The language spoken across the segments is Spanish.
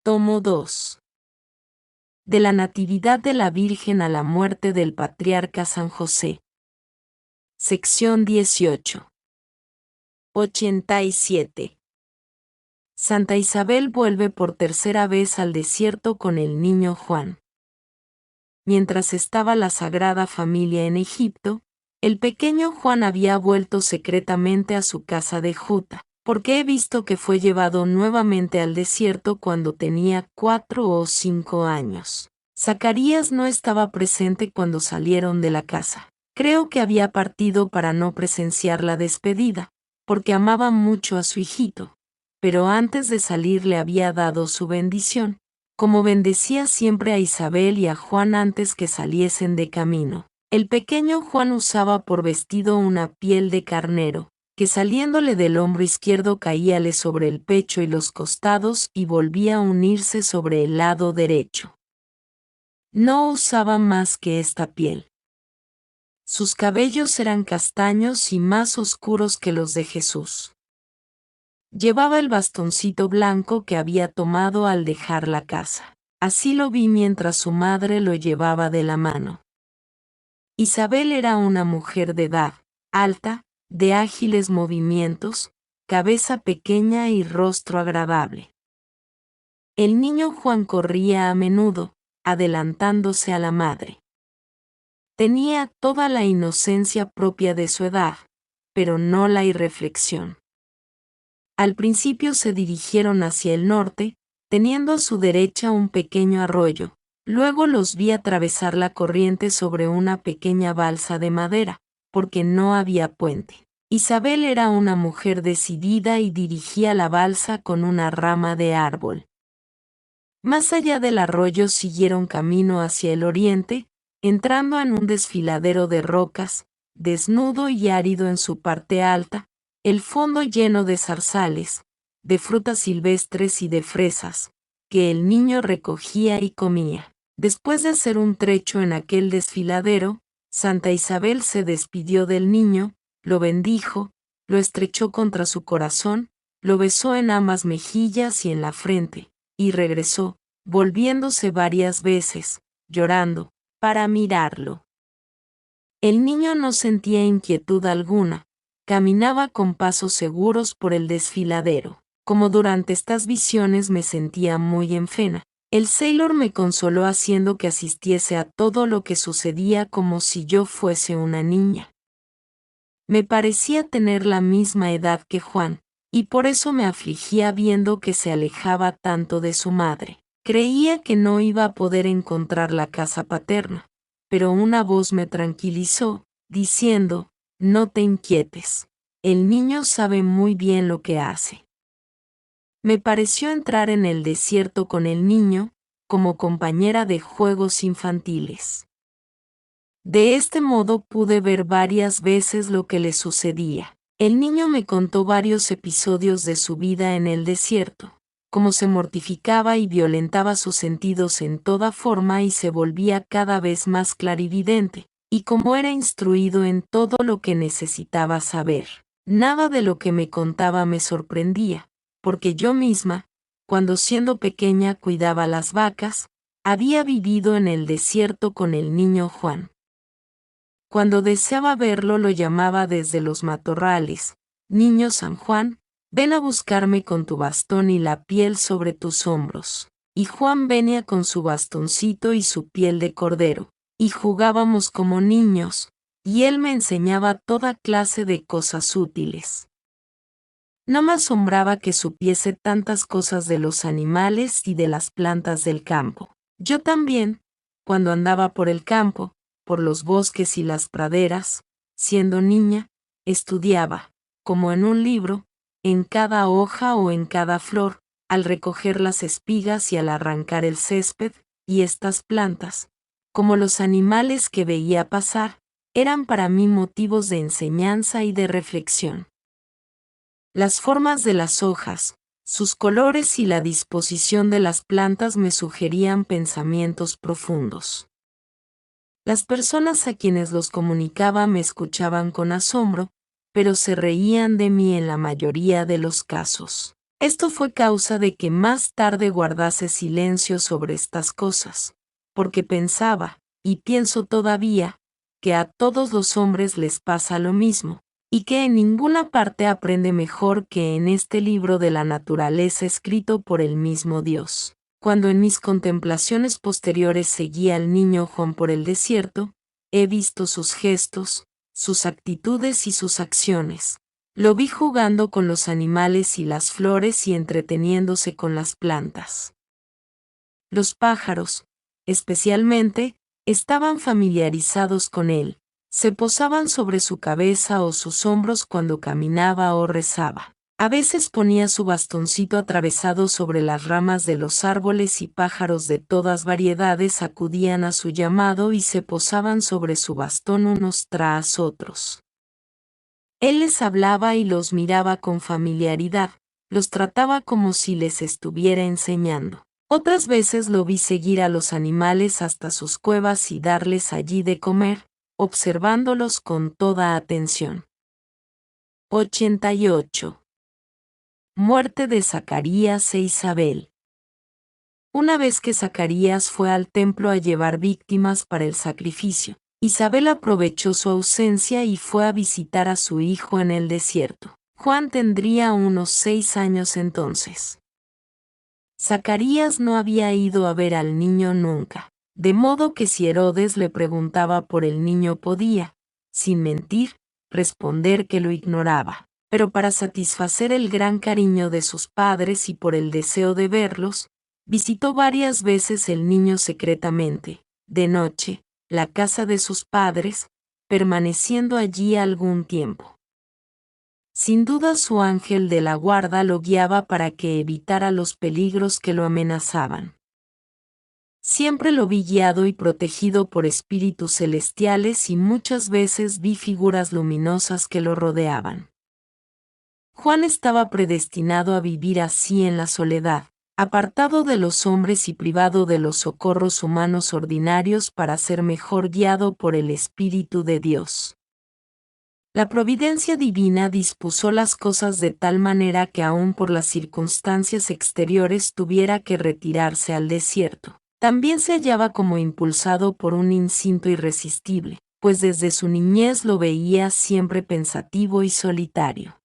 Tomo 2. De la Natividad de la Virgen a la muerte del Patriarca San José. Sección 18. 87. Santa Isabel vuelve por tercera vez al desierto con el niño Juan. Mientras estaba la Sagrada Familia en Egipto, el pequeño Juan había vuelto secretamente a su casa de Juta, porque he visto que fue llevado nuevamente al desierto cuando tenía 4 o 5 años. Zacarías no estaba presente cuando salieron de la casa. Creo que había partido para no presenciar la despedida, porque amaba mucho a su hijito, pero antes de salir le había dado su bendición, como bendecía siempre a Isabel y a Juan antes que saliesen de camino. El pequeño Juan usaba por vestido una piel de carnero, que saliéndole del hombro izquierdo caíale sobre el pecho y los costados y volvía a unirse sobre el lado derecho. No usaba más que esta piel. Sus cabellos eran castaños y más oscuros que los de Jesús. Llevaba el bastoncito blanco que había tomado al dejar la casa. Así lo vi mientras su madre lo llevaba de la mano. Isabel era una mujer de edad, alta, de ágiles movimientos, cabeza pequeña y rostro agradable. El niño Juan corría a menudo, adelantándose a la madre. Tenía toda la inocencia propia de su edad, pero no la irreflexión. Al principio se dirigieron hacia el norte, teniendo a su derecha un pequeño arroyo. Luego los vi atravesar la corriente sobre una pequeña balsa de madera, porque no había puente. Isabel era una mujer decidida y dirigía la balsa con una rama de árbol. Más allá del arroyo siguieron camino hacia el oriente, entrando en un desfiladero de rocas, desnudo y árido en su parte alta, el fondo lleno de zarzales, de frutas silvestres y de fresas, que el niño recogía y comía. Después de hacer un trecho en aquel desfiladero, Santa Isabel se despidió del niño, lo bendijo, lo estrechó contra su corazón, lo besó en ambas mejillas y en la frente, y regresó, volviéndose varias veces, llorando, para mirarlo. El niño no sentía inquietud alguna, caminaba con pasos seguros por el desfiladero. Como durante estas visiones me sentía muy enferma, el sailor me consoló haciendo que asistiese a todo lo que sucedía como si yo fuese una niña. Me parecía tener la misma edad que Juan, y por eso me afligía viendo que se alejaba tanto de su madre. Creía que no iba a poder encontrar la casa paterna, pero una voz me tranquilizó, diciendo, no te inquietes, el niño sabe muy bien lo que hace. Me pareció entrar en el desierto con el niño, como compañera de juegos infantiles. De este modo pude ver varias veces lo que le sucedía. El niño me contó varios episodios de su vida en el desierto, cómo se mortificaba y violentaba sus sentidos en toda forma y se volvía cada vez más clarividente, y cómo era instruido en todo lo que necesitaba saber. Nada de lo que me contaba me sorprendía, porque yo misma, cuando siendo pequeña cuidaba las vacas, había vivido en el desierto con el niño Juan. Cuando deseaba verlo lo llamaba desde los matorrales, niño San Juan, ven a buscarme con tu bastón y la piel sobre tus hombros. Y Juan venía con su bastoncito y su piel de cordero, y jugábamos como niños, y él me enseñaba toda clase de cosas útiles. No me asombraba que supiese tantas cosas de los animales y de las plantas del campo. Yo también, cuando andaba por el campo, por los bosques y las praderas, siendo niña, estudiaba, como en un libro, en cada hoja o en cada flor, al recoger las espigas y al arrancar el césped, y estas plantas, como los animales que veía pasar, eran para mí motivos de enseñanza y de reflexión. Las formas de las hojas, sus colores y la disposición de las plantas me sugerían pensamientos profundos. Las personas a quienes los comunicaba me escuchaban con asombro, pero se reían de mí en la mayoría de los casos. Esto fue causa de que más tarde guardase silencio sobre estas cosas, porque pensaba, y pienso todavía, que a todos los hombres les pasa lo mismo, y que en ninguna parte aprende mejor que en este libro de la naturaleza escrito por el mismo Dios. Cuando en mis contemplaciones posteriores seguía al niño Juan por el desierto, he visto sus gestos, sus actitudes y sus acciones. Lo vi jugando con los animales y las flores y entreteniéndose con las plantas. Los pájaros, especialmente, estaban familiarizados con él, se posaban sobre su cabeza o sus hombros cuando caminaba o rezaba. A veces ponía su bastoncito atravesado sobre las ramas de los árboles y pájaros de todas variedades acudían a su llamado y se posaban sobre su bastón unos tras otros. Él les hablaba y los miraba con familiaridad, los trataba como si les estuviera enseñando. Otras veces lo vi seguir a los animales hasta sus cuevas y darles allí de comer, observándolos con toda atención. 88. Muerte de Zacarías e Isabel. Una vez que Zacarías fue al templo a llevar víctimas para el sacrificio, Isabel aprovechó su ausencia y fue a visitar a su hijo en el desierto. Juan tendría unos 6 años entonces. Zacarías no había ido a ver al niño nunca, de modo que si Herodes le preguntaba por el niño podía, sin mentir, responder que lo ignoraba. Pero para satisfacer el gran cariño de sus padres y por el deseo de verlos, visitó varias veces el niño secretamente, de noche, la casa de sus padres, permaneciendo allí algún tiempo. Sin duda su ángel de la guarda lo guiaba para que evitara los peligros que lo amenazaban. Siempre lo vi guiado y protegido por espíritus celestiales y muchas veces vi figuras luminosas que lo rodeaban. Juan estaba predestinado a vivir así en la soledad, apartado de los hombres y privado de los socorros humanos ordinarios para ser mejor guiado por el Espíritu de Dios. La providencia divina dispuso las cosas de tal manera que aún por las circunstancias exteriores tuviera que retirarse al desierto. También se hallaba como impulsado por un instinto irresistible, pues desde su niñez lo veía siempre pensativo y solitario.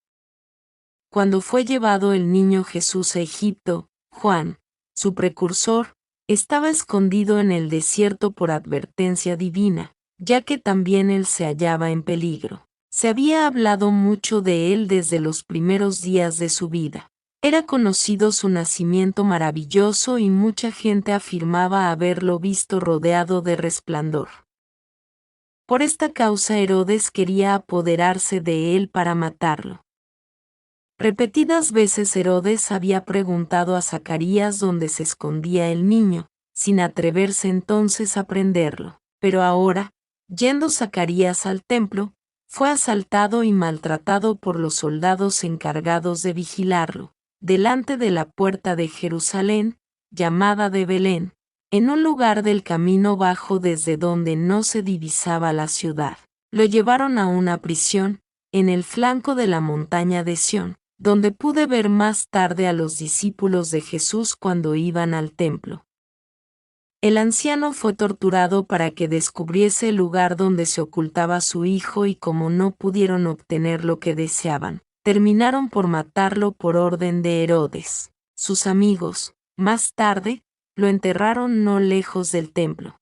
Cuando fue llevado el niño Jesús a Egipto, Juan, su precursor, estaba escondido en el desierto por advertencia divina, ya que también él se hallaba en peligro. Se había hablado mucho de él desde los primeros días de su vida. Era conocido su nacimiento maravilloso y mucha gente afirmaba haberlo visto rodeado de resplandor. Por esta causa Herodes quería apoderarse de él para matarlo. Repetidas veces Herodes había preguntado a Zacarías dónde se escondía el niño, sin atreverse entonces a prenderlo. Pero ahora, yendo Zacarías al templo, fue asaltado y maltratado por los soldados encargados de vigilarlo, delante de la puerta de Jerusalén, llamada de Belén, en un lugar del camino bajo desde donde no se divisaba la ciudad. Lo llevaron a una prisión, en el flanco de la montaña de Sión, donde pude ver más tarde a los discípulos de Jesús cuando iban al templo. El anciano fue torturado para que descubriese el lugar donde se ocultaba su hijo y como no pudieron obtener lo que deseaban, terminaron por matarlo por orden de Herodes. Sus amigos, más tarde, lo enterraron no lejos del templo.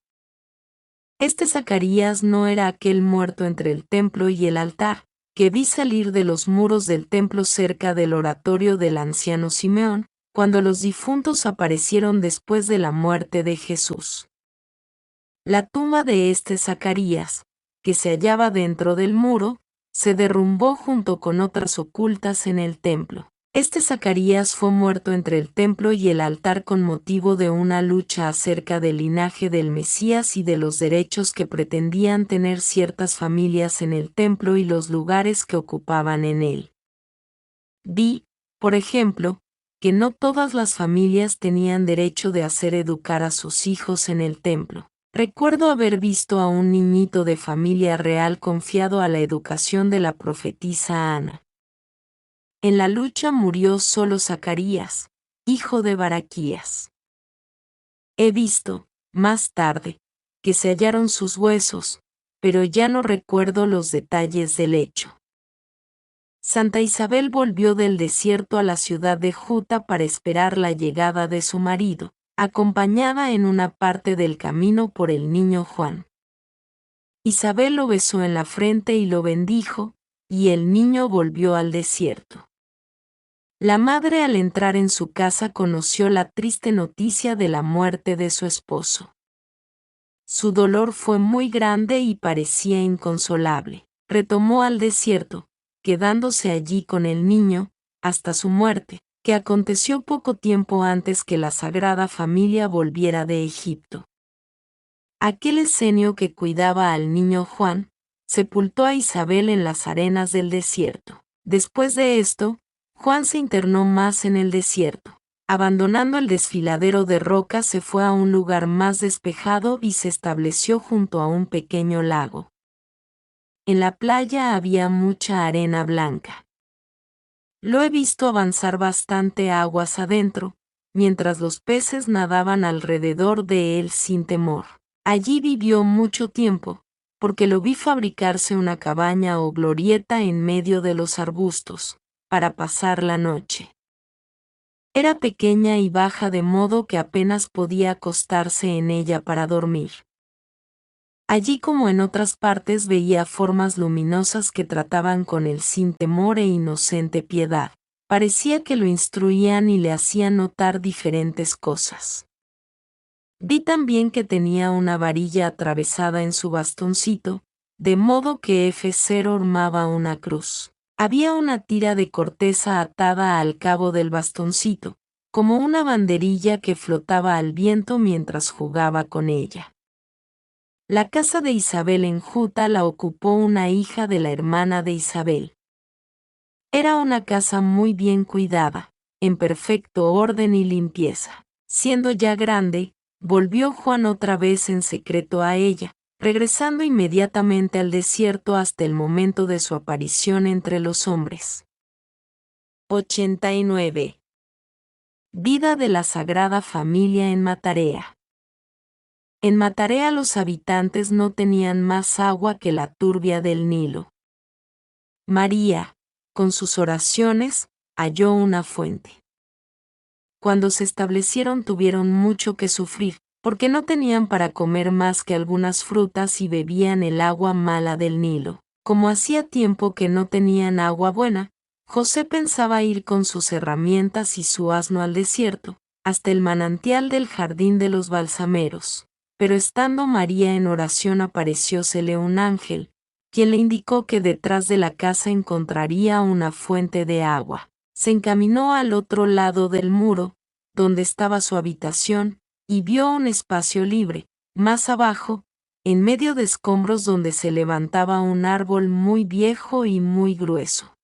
Este Zacarías no era aquel muerto entre el templo y el altar, que vi salir de los muros del templo cerca del oratorio del anciano Simeón, cuando los difuntos aparecieron después de la muerte de Jesús. La tumba de este Zacarías, que se hallaba dentro del muro, se derrumbó junto con otras ocultas en el templo. Este Zacarías fue muerto entre el templo y el altar con motivo de una lucha acerca del linaje del Mesías y de los derechos que pretendían tener ciertas familias en el templo y los lugares que ocupaban en él. Vi, por ejemplo, que no todas las familias tenían derecho de hacer educar a sus hijos en el templo. Recuerdo haber visto a un niñito de familia real confiado a la educación de la profetisa Ana. En la lucha murió solo Zacarías, hijo de Baraquías. He visto, más tarde, que se hallaron sus huesos, pero ya no recuerdo los detalles del hecho. Santa Isabel volvió del desierto a la ciudad de Juta para esperar la llegada de su marido, acompañada en una parte del camino por el niño Juan. Isabel lo besó en la frente y lo bendijo, y el niño volvió al desierto. La madre al entrar en su casa conoció la triste noticia de la muerte de su esposo. Su dolor fue muy grande y parecía inconsolable. Retomó al desierto, quedándose allí con el niño, hasta su muerte, que aconteció poco tiempo antes que la Sagrada Familia volviera de Egipto. Aquel escenio que cuidaba al niño Juan, sepultó a Isabel en las arenas del desierto. Después de esto, Juan se internó más en el desierto. Abandonando el desfiladero de rocas se fue a un lugar más despejado y se estableció junto a un pequeño lago. En la playa había mucha arena blanca. Lo he visto avanzar bastante aguas adentro, mientras los peces nadaban alrededor de él sin temor. Allí vivió mucho tiempo, porque lo vi fabricarse una cabaña o glorieta en medio de los arbustos, para pasar la noche. Era pequeña y baja de modo que apenas podía acostarse en ella para dormir. Allí como en otras partes veía formas luminosas que trataban con él sin temor e inocente piedad. Parecía que lo instruían y le hacían notar diferentes cosas. Vi también que tenía una varilla atravesada en su bastoncito, de modo que F0 formaba una cruz. Había una tira de corteza atada al cabo del bastoncito, como una banderilla que flotaba al viento mientras jugaba con ella. La casa de Isabel en Juta la ocupó una hija de la hermana de Isabel. Era una casa muy bien cuidada, en perfecto orden y limpieza. Siendo ya grande, volvió Juan otra vez en secreto a ella, regresando inmediatamente al desierto hasta el momento de su aparición entre los hombres. 89. Vida de la Sagrada Familia en Matarea. En Matarea los habitantes no tenían más agua que la turbia del Nilo. María, con sus oraciones, halló una fuente. Cuando se establecieron tuvieron mucho que sufrir, porque no tenían para comer más que algunas frutas y bebían el agua mala del Nilo. Como hacía tiempo que no tenían agua buena, José pensaba ir con sus herramientas y su asno al desierto, hasta el manantial del jardín de los balsameros. Pero estando María en oración apareciósele un ángel, quien le indicó que detrás de la casa encontraría una fuente de agua. Se encaminó al otro lado del muro, donde estaba su habitación, y vio un espacio libre, más abajo, en medio de escombros donde se levantaba un árbol muy viejo y muy grueso.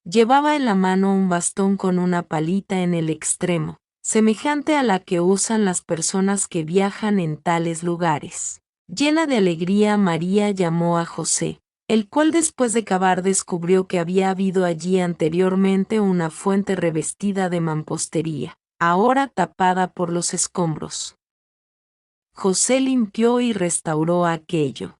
Llevaba en la mano un bastón con una palita en el extremo, semejante a la que usan las personas que viajan en tales lugares. Llena de alegría, María llamó a José, el cual después de cavar descubrió que había habido allí anteriormente una fuente revestida de mampostería, ahora tapada por los escombros. José limpió y restauró aquello.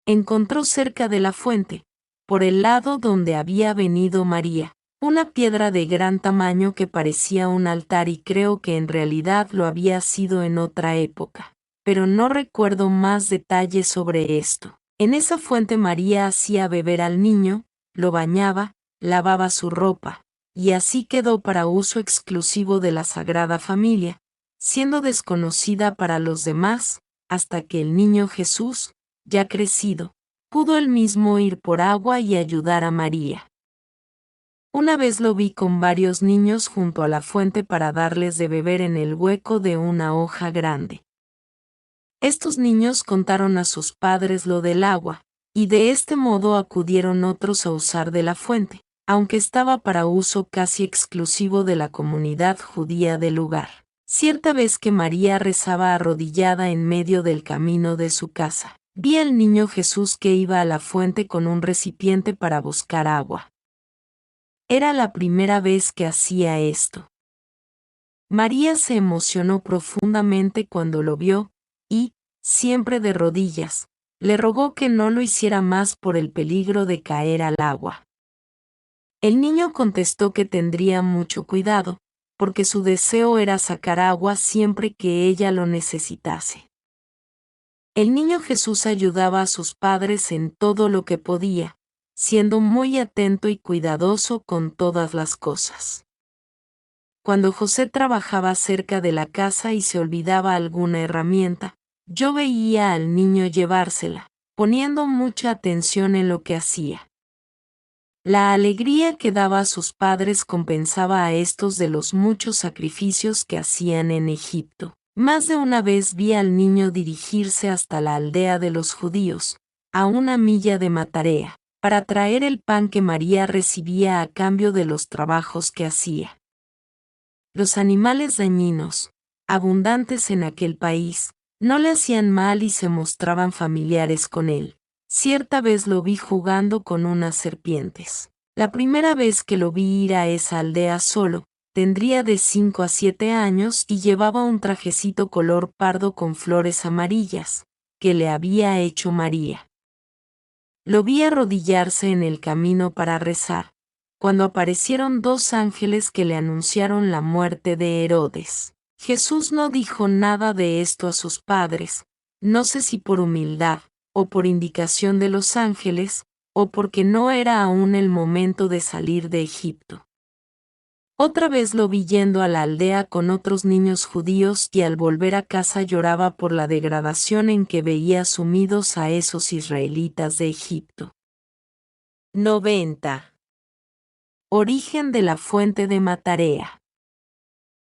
Encontró cerca de la fuente, por el lado donde había venido María, una piedra de gran tamaño que parecía un altar y creo que en realidad lo había sido en otra época, pero no recuerdo más detalles sobre esto. En esa fuente María hacía beber al niño, lo bañaba, lavaba su ropa, y así quedó para uso exclusivo de la Sagrada Familia, siendo desconocida para los demás, hasta que el niño Jesús, ya crecido, pudo él mismo ir por agua y ayudar a María. Una vez lo vi con varios niños junto a la fuente para darles de beber en el hueco de una hoja grande. Estos niños contaron a sus padres lo del agua, y de este modo acudieron otros a usar de la fuente, aunque estaba para uso casi exclusivo de la comunidad judía del lugar. Cierta vez que María rezaba arrodillada en medio del camino de su casa, vi al niño Jesús que iba a la fuente con un recipiente para buscar agua. Era la primera vez que hacía esto. María se emocionó profundamente cuando lo vio, y, siempre de rodillas, le rogó que no lo hiciera más por el peligro de caer al agua. El niño contestó que tendría mucho cuidado, porque su deseo era sacar agua siempre que ella lo necesitase. El niño Jesús ayudaba a sus padres en todo lo que podía, siendo muy atento y cuidadoso con todas las cosas. Cuando José trabajaba cerca de la casa y se olvidaba alguna herramienta, yo veía al niño llevársela, poniendo mucha atención en lo que hacía. La alegría que daba a sus padres compensaba a estos de los muchos sacrificios que hacían en Egipto. Más de una vez vi al niño dirigirse hasta la aldea de los judíos, a 1 milla de Matarea, para traer el pan que María recibía a cambio de los trabajos que hacía. Los animales dañinos, abundantes en aquel país, no le hacían mal y se mostraban familiares con él. Cierta vez lo vi jugando con unas serpientes. La primera vez que lo vi ir a esa aldea solo, tendría de 5 a 7 años y llevaba un trajecito color pardo con flores amarillas, que le había hecho María. Lo vi arrodillarse en el camino para rezar, cuando aparecieron 2 ángeles que le anunciaron la muerte de Herodes. Jesús no dijo nada de esto a sus padres, no sé si por humildad, o por indicación de los ángeles, o porque no era aún el momento de salir de Egipto. Otra vez lo vi yendo a la aldea con otros niños judíos y al volver a casa lloraba por la degradación en que veía sumidos a esos israelitas de Egipto. 90. Origen de la fuente de Matarea.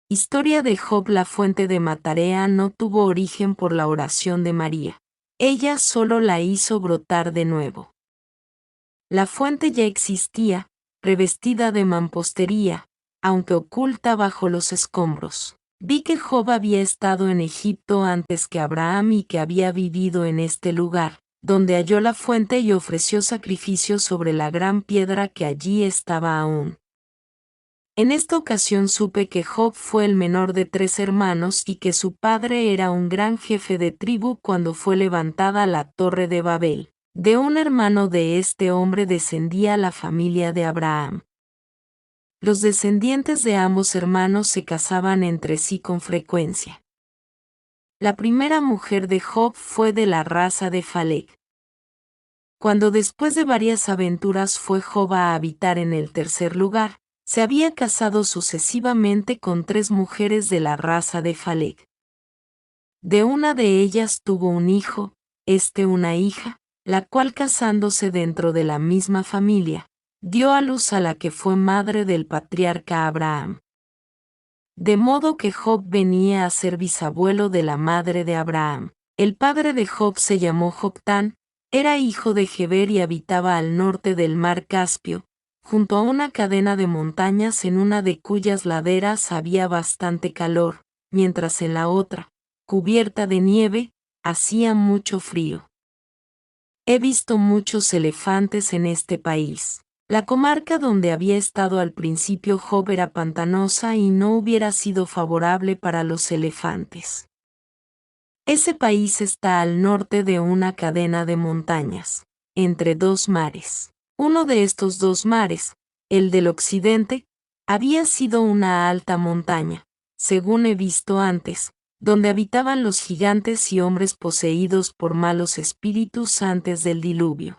Historia de Job. La fuente de Matarea no tuvo origen por la oración de María. Ella solo la hizo brotar de nuevo. La fuente ya existía, revestida de mampostería, aunque oculta bajo los escombros. Vi que Job había estado en Egipto antes que Abraham y que había vivido en este lugar, donde halló la fuente y ofreció sacrificios sobre la gran piedra que allí estaba aún. En esta ocasión supe que Job fue el menor de 3 hermanos y que su padre era un gran jefe de tribu cuando fue levantada la torre de Babel. De un hermano de este hombre descendía la familia de Abraham. Los descendientes de ambos hermanos se casaban entre sí con frecuencia. La primera mujer de Job fue de la raza de Phalec. Cuando después de varias aventuras fue Job a habitar en el tercer lugar, se había casado sucesivamente con 3 mujeres de la raza de Phalec. De una de ellas tuvo un hijo, una hija, la cual casándose dentro de la misma familia, dio a luz a la que fue madre del patriarca Abraham. De modo que Job venía a ser bisabuelo de la madre de Abraham. El padre de Job se llamó Joctán, era hijo de Geber y habitaba al norte del mar Caspio, junto a una cadena de montañas en una de cuyas laderas había bastante calor, mientras en la otra, cubierta de nieve, hacía mucho frío. He visto muchos elefantes en este país. La comarca donde había estado al principio Job era pantanosa y no hubiera sido favorable para los elefantes. Ese país está al norte de una cadena de montañas, entre 2 mares. Uno de estos 2 mares, el del occidente, había sido una alta montaña, según he visto antes, donde habitaban los gigantes y hombres poseídos por malos espíritus antes del diluvio.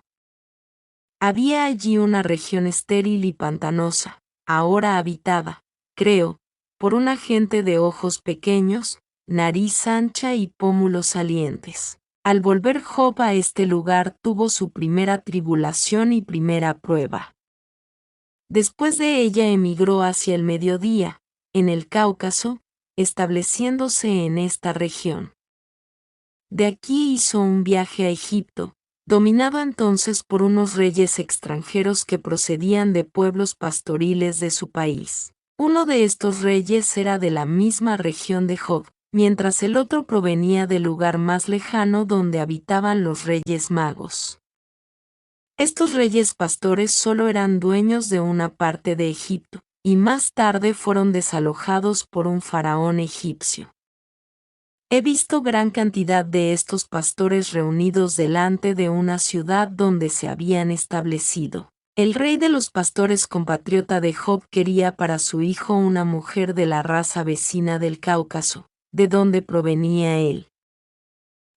Había allí una región estéril y pantanosa, ahora habitada, creo, por una gente de ojos pequeños, nariz ancha y pómulos salientes. Al volver Job a este lugar tuvo su primera tribulación y primera prueba. Después de ella emigró hacia el mediodía, en el Cáucaso, estableciéndose en esta región. De aquí hizo un viaje a Egipto, dominado entonces por unos reyes extranjeros que procedían de pueblos pastoriles de su país. Uno de estos reyes era de la misma región de Job, mientras el otro provenía del lugar más lejano donde habitaban los reyes magos. Estos reyes pastores solo eran dueños de una parte de Egipto, y más tarde fueron desalojados por un faraón egipcio. He visto gran cantidad de estos pastores reunidos delante de una ciudad donde se habían establecido. El rey de los pastores compatriota de Job quería para su hijo una mujer de la raza vecina del Cáucaso, de donde provenía él.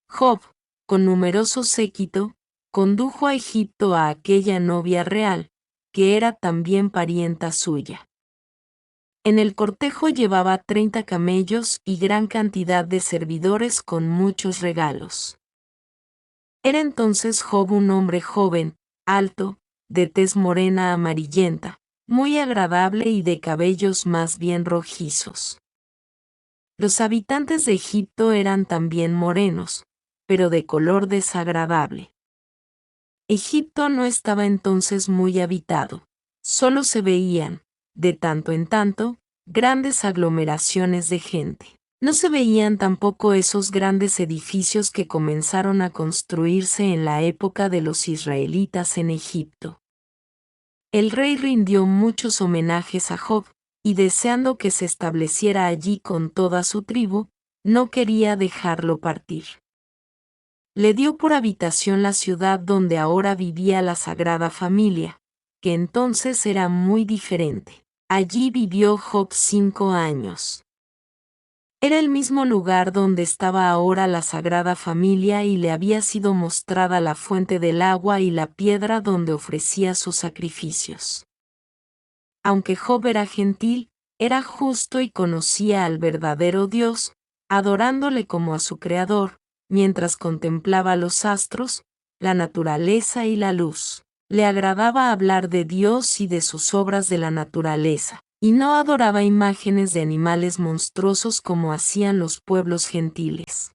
Job, con numeroso séquito, condujo a Egipto a aquella novia real, que era también parienta suya. En el cortejo llevaba 30 camellos y gran cantidad de servidores con muchos regalos. Era entonces Job un hombre joven, alto, de tez morena amarillenta, muy agradable y de cabellos más bien rojizos. Los habitantes de Egipto eran también morenos, pero de color desagradable. Egipto no estaba entonces muy habitado, solo se veían, de tanto en tanto, grandes aglomeraciones de gente. No se veían tampoco esos grandes edificios que comenzaron a construirse en la época de los israelitas en Egipto. El rey rindió muchos homenajes a Job, y deseando que se estableciera allí con toda su tribu, no quería dejarlo partir. Le dio por habitación la ciudad donde ahora vivía la Sagrada Familia, que entonces era muy diferente. Allí vivió Job 5 años. Era el mismo lugar donde estaba ahora la Sagrada Familia y le había sido mostrada la fuente del agua y la piedra donde ofrecía sus sacrificios. Aunque Job era gentil, era justo y conocía al verdadero Dios, adorándole como a su Creador, mientras contemplaba los astros, la naturaleza y la luz. Le agradaba hablar de Dios y de sus obras de la naturaleza, y no adoraba imágenes de animales monstruosos como hacían los pueblos gentiles.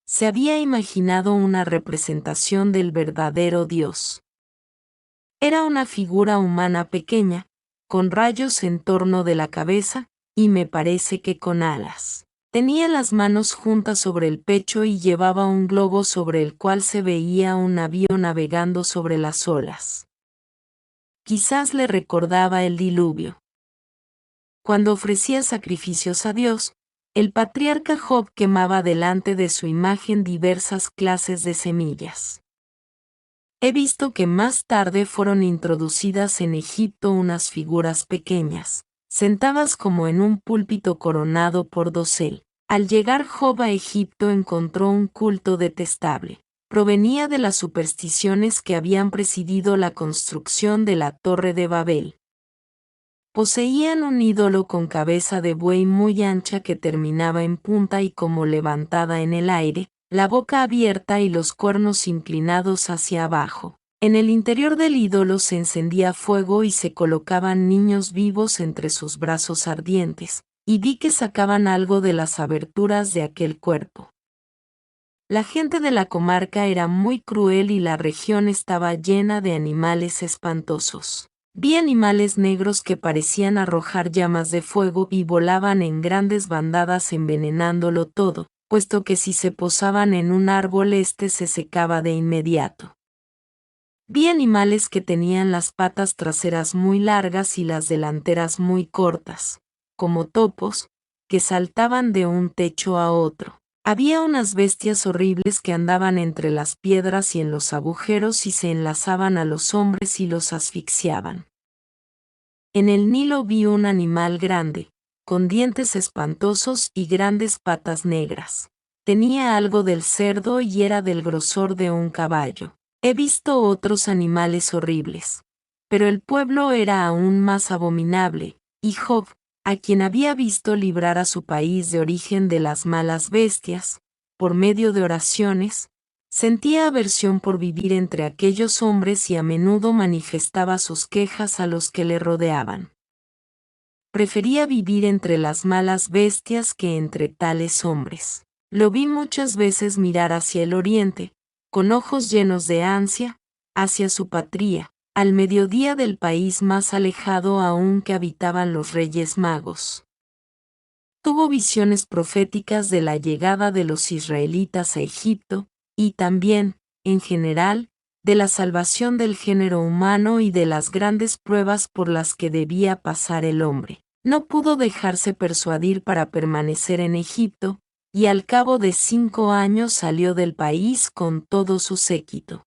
Se había imaginado una representación del verdadero Dios. Era una figura humana pequeña, con rayos en torno de la cabeza, y me parece que con alas. Tenía las manos juntas sobre el pecho y llevaba un globo sobre el cual se veía un navío navegando sobre las olas. Quizás le recordaba el diluvio. Cuando ofrecía sacrificios a Dios, el patriarca Job quemaba delante de su imagen diversas clases de semillas. He visto que más tarde fueron introducidas en Egipto unas figuras pequeñas, sentadas como en un púlpito coronado por dosel. Al llegar Job a Egipto encontró un culto detestable. Provenía de las supersticiones que habían presidido la construcción de la Torre de Babel. Poseían un ídolo con cabeza de buey muy ancha que terminaba en punta y como levantada en el aire, la boca abierta y los cuernos inclinados hacia abajo. En el interior del ídolo se encendía fuego y se colocaban niños vivos entre sus brazos ardientes, y vi que sacaban algo de las aberturas de aquel cuerpo. La gente de la comarca era muy cruel y la región estaba llena de animales espantosos. Vi animales negros que parecían arrojar llamas de fuego y volaban en grandes bandadas envenenándolo todo, puesto que si se posaban en un árbol éste se secaba de inmediato. Vi animales que tenían las patas traseras muy largas y las delanteras muy cortas, como topos, que saltaban de un techo a otro. Había unas bestias horribles que andaban entre las piedras y en los agujeros y se enlazaban a los hombres y los asfixiaban. En el Nilo vi un animal grande, con dientes espantosos y grandes patas negras. Tenía algo del cerdo y era del grosor de un caballo. He visto otros animales horribles, pero el pueblo era aún más abominable, y Job, a quien había visto librar a su país de origen de las malas bestias, por medio de oraciones, sentía aversión por vivir entre aquellos hombres y a menudo manifestaba sus quejas a los que le rodeaban. Prefería vivir entre las malas bestias que entre tales hombres. Lo vi muchas veces mirar hacia el oriente, con ojos llenos de ansia, hacia su patria, al mediodía del país más alejado aún que habitaban los reyes magos. Tuvo visiones proféticas de la llegada de los israelitas a Egipto, y también, en general, de la salvación del género humano y de las grandes pruebas por las que debía pasar el hombre. No pudo dejarse persuadir para permanecer en Egipto, y al cabo de 5 años salió del país con todo su séquito.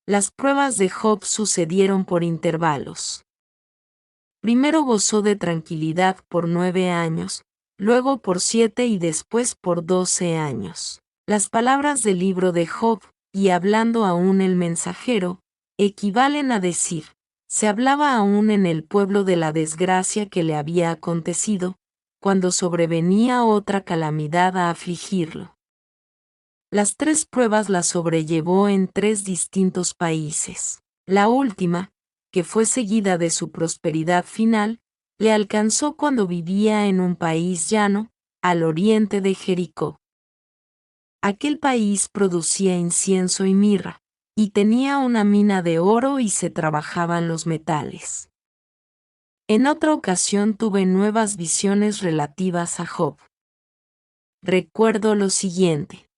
Las pruebas de Job sucedieron por intervalos. Primero gozó de tranquilidad por 9 años, luego por 7 y después por 12 años. Las palabras del libro de Job, y hablando aún el mensajero, equivalen a decir, se hablaba aún en el pueblo de la desgracia que le había acontecido, cuando sobrevenía otra calamidad a afligirlo. Las 3 pruebas las sobrellevó en 3 distintos países. La última, que fue seguida de su prosperidad final, le alcanzó cuando vivía en un país llano, al oriente de Jericó. Aquel país producía incienso y mirra, y tenía una mina de oro y se trabajaban los metales. En otra ocasión tuve nuevas visiones relativas a Job. Recuerdo lo siguiente.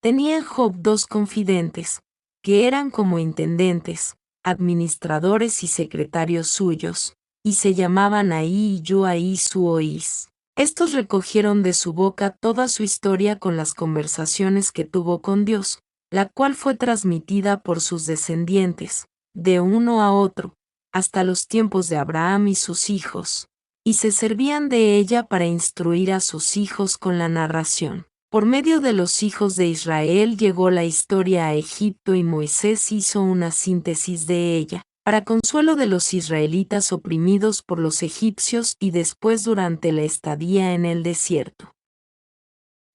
Tenía Job 2 confidentes, que eran como intendentes, administradores y secretarios suyos, y se llamaban Ahí y Yuahí Suoís. Estos recogieron de su boca toda su historia con las conversaciones que tuvo con Dios, la cual fue transmitida por sus descendientes, de uno a otro, hasta los tiempos de Abraham y sus hijos, y se servían de ella para instruir a sus hijos con la narración. Por medio de los hijos de Israel llegó la historia a Egipto y Moisés hizo una síntesis de ella, para consuelo de los israelitas oprimidos por los egipcios y después durante la estadía en el desierto.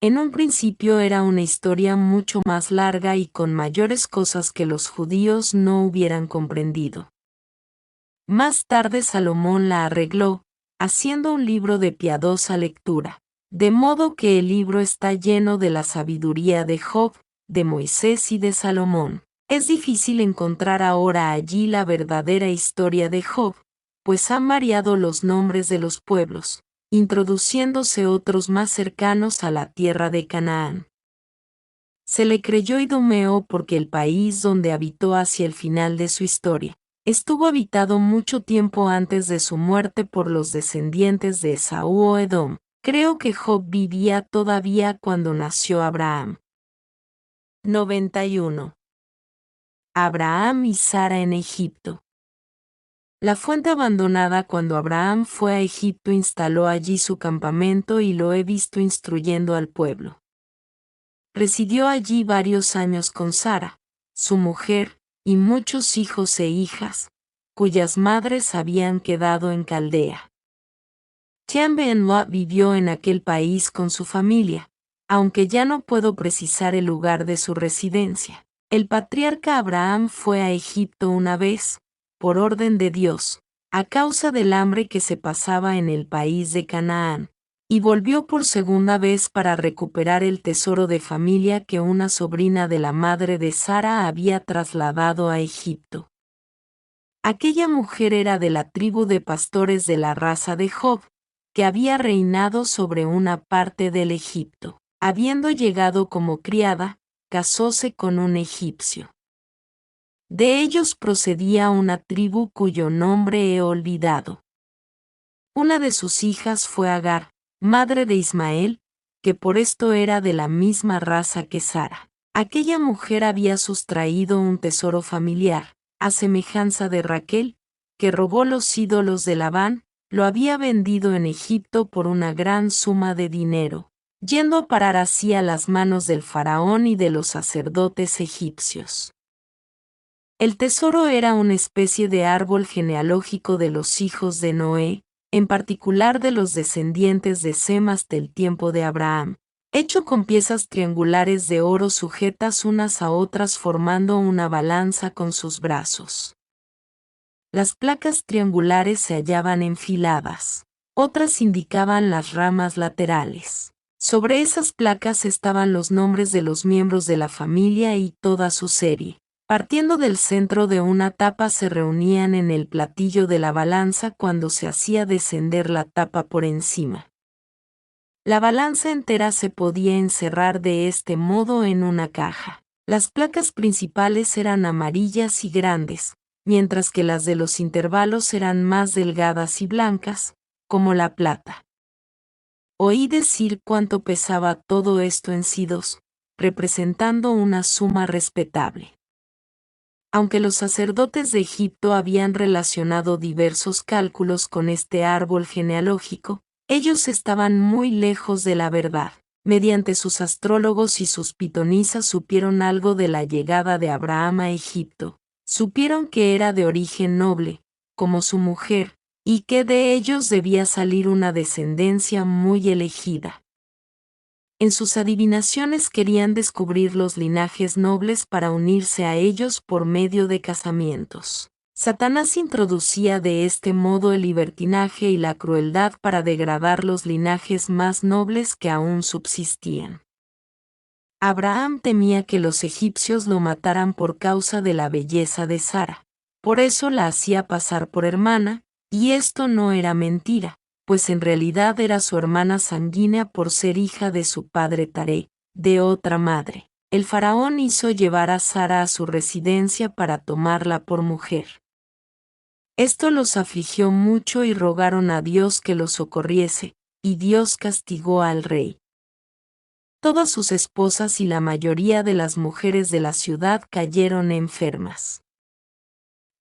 En un principio era una historia mucho más larga y con mayores cosas que los judíos no hubieran comprendido. Más tarde Salomón la arregló, haciendo un libro de piadosa lectura. De modo que el libro está lleno de la sabiduría de Job, de Moisés y de Salomón. Es difícil encontrar ahora allí la verdadera historia de Job, pues han variado los nombres de los pueblos, introduciéndose otros más cercanos a la tierra de Canaán. Se le creyó idumeo porque el país donde habitó hacia el final de su historia estuvo habitado mucho tiempo antes de su muerte por los descendientes de Esaú o Edom. Creo que Job vivía todavía cuando nació Abraham. 91. Abraham y Sara en Egipto. La fuente abandonada cuando Abraham fue a Egipto instaló allí su campamento y lo he visto instruyendo al pueblo. Residió allí varios años con Sara, su mujer, y muchos hijos e hijas, cuyas madres habían quedado en Caldea. Tian Ben Lot vivió en aquel país con su familia, aunque ya no puedo precisar el lugar de su residencia. El patriarca Abraham fue a Egipto una vez, por orden de Dios, a causa del hambre que se pasaba en el país de Canaán, y volvió por segunda vez para recuperar el tesoro de familia que una sobrina de la madre de Sara había trasladado a Egipto. Aquella mujer era de la tribu de pastores de la raza de Job, que había reinado sobre una parte del Egipto. Habiendo llegado como criada, casóse con un egipcio. De ellos procedía una tribu cuyo nombre he olvidado. Una de sus hijas fue Agar, madre de Ismael, que por esto era de la misma raza que Sara. Aquella mujer había sustraído un tesoro familiar, a semejanza de Raquel, que robó los ídolos de Labán, lo había vendido en Egipto por una gran suma de dinero, yendo a parar así a las manos del faraón y de los sacerdotes egipcios. El tesoro era una especie de árbol genealógico de los hijos de Noé, en particular de los descendientes de Sem hasta el tiempo de Abraham, hecho con piezas triangulares de oro sujetas unas a otras formando una balanza con sus brazos. Las placas triangulares se hallaban enfiladas, otras indicaban las ramas laterales. Sobre esas placas estaban los nombres de los miembros de la familia y toda su serie. Partiendo del centro de una tapa se reunían en el platillo de la balanza cuando se hacía descender la tapa por encima. La balanza entera se podía encerrar de este modo en una caja. Las placas principales eran amarillas y grandes, mientras que las de los intervalos eran más delgadas y blancas, como la plata. Oí decir cuánto pesaba todo esto en sidos, representando una suma respetable. Aunque los sacerdotes de Egipto habían relacionado diversos cálculos con este árbol genealógico, ellos estaban muy lejos de la verdad. Mediante sus astrólogos y sus pitonisas supieron algo de la llegada de Abraham a Egipto. Supieron que era de origen noble, como su mujer, y que de ellos debía salir una descendencia muy elegida. En sus adivinaciones querían descubrir los linajes nobles para unirse a ellos por medio de casamientos. Satanás introducía de este modo el libertinaje y la crueldad para degradar los linajes más nobles que aún subsistían. Abraham temía que los egipcios lo mataran por causa de la belleza de Sara. Por eso la hacía pasar por hermana, y esto no era mentira, pues en realidad era su hermana sanguínea por ser hija de su padre Taré, de otra madre. El faraón hizo llevar a Sara a su residencia para tomarla por mujer. Esto los afligió mucho y rogaron a Dios que los socorriese, y Dios castigó al rey. Todas sus esposas y la mayoría de las mujeres de la ciudad cayeron enfermas.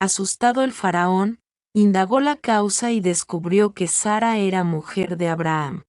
Asustado el faraón, indagó la causa y descubrió que Sara era mujer de Abraham.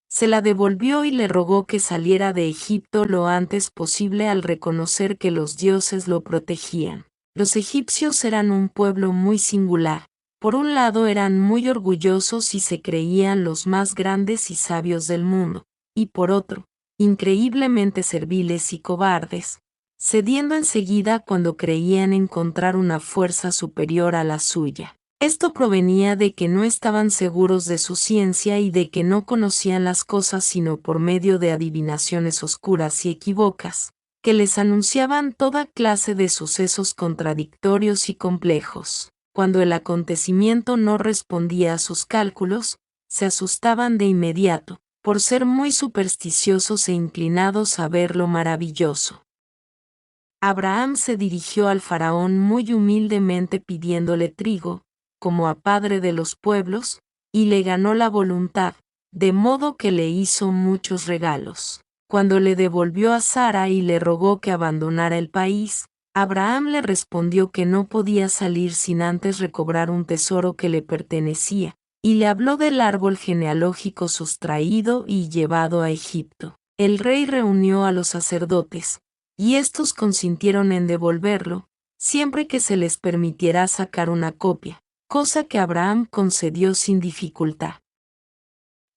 Se la devolvió y le rogó que saliera de Egipto lo antes posible al reconocer que los dioses lo protegían. Los egipcios eran un pueblo muy singular. Por un lado eran muy orgullosos y se creían los más grandes y sabios del mundo, y por otro, increíblemente serviles y cobardes, cediendo enseguida cuando creían encontrar una fuerza superior a la suya. Esto provenía de que no estaban seguros de su ciencia y de que no conocían las cosas sino por medio de adivinaciones oscuras y equívocas, que les anunciaban toda clase de sucesos contradictorios y complejos. Cuando el acontecimiento no respondía a sus cálculos, se asustaban de inmediato, por ser muy supersticiosos e inclinados a ver lo maravilloso. Abraham se dirigió al faraón muy humildemente pidiéndole trigo, como a padre de los pueblos, y le ganó la voluntad, de modo que le hizo muchos regalos. Cuando le devolvió a Sara y le rogó que abandonara el país, Abraham le respondió que no podía salir sin antes recobrar un tesoro que le pertenecía, y le habló del árbol genealógico sustraído y llevado a Egipto. El rey reunió a los sacerdotes, y estos consintieron en devolverlo, siempre que se les permitiera sacar una copia, cosa que Abraham concedió sin dificultad.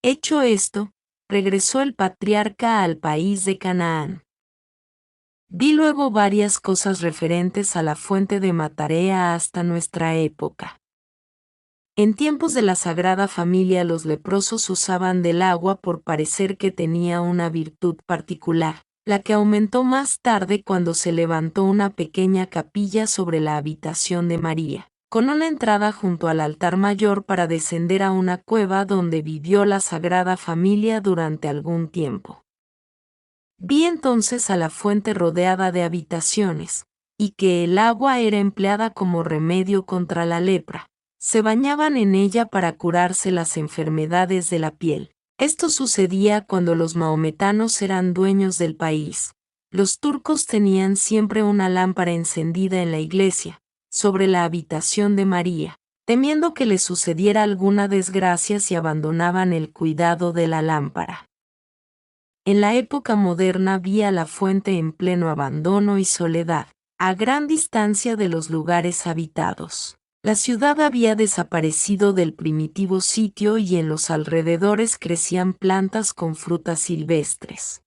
Hecho esto, regresó el patriarca al país de Canaán. Vi luego varias cosas referentes a la fuente de Matarea hasta nuestra época. En tiempos de la Sagrada Familia los leprosos usaban del agua por parecer que tenía una virtud particular, la que aumentó más tarde cuando se levantó una pequeña capilla sobre la habitación de María, con una entrada junto al altar mayor para descender a una cueva donde vivió la Sagrada Familia durante algún tiempo. Vi entonces a la fuente rodeada de habitaciones, y que el agua era empleada como remedio contra la lepra. Se bañaban en ella para curarse las enfermedades de la piel. Esto sucedía cuando los maometanos eran dueños del país. Los turcos tenían siempre una lámpara encendida en la iglesia, sobre la habitación de María, temiendo que le sucediera alguna desgracia si abandonaban el cuidado de la lámpara. En la época moderna vi a la fuente en pleno abandono y soledad, a gran distancia de los lugares habitados. La ciudad había desaparecido del primitivo sitio y en los alrededores crecían plantas con frutas silvestres.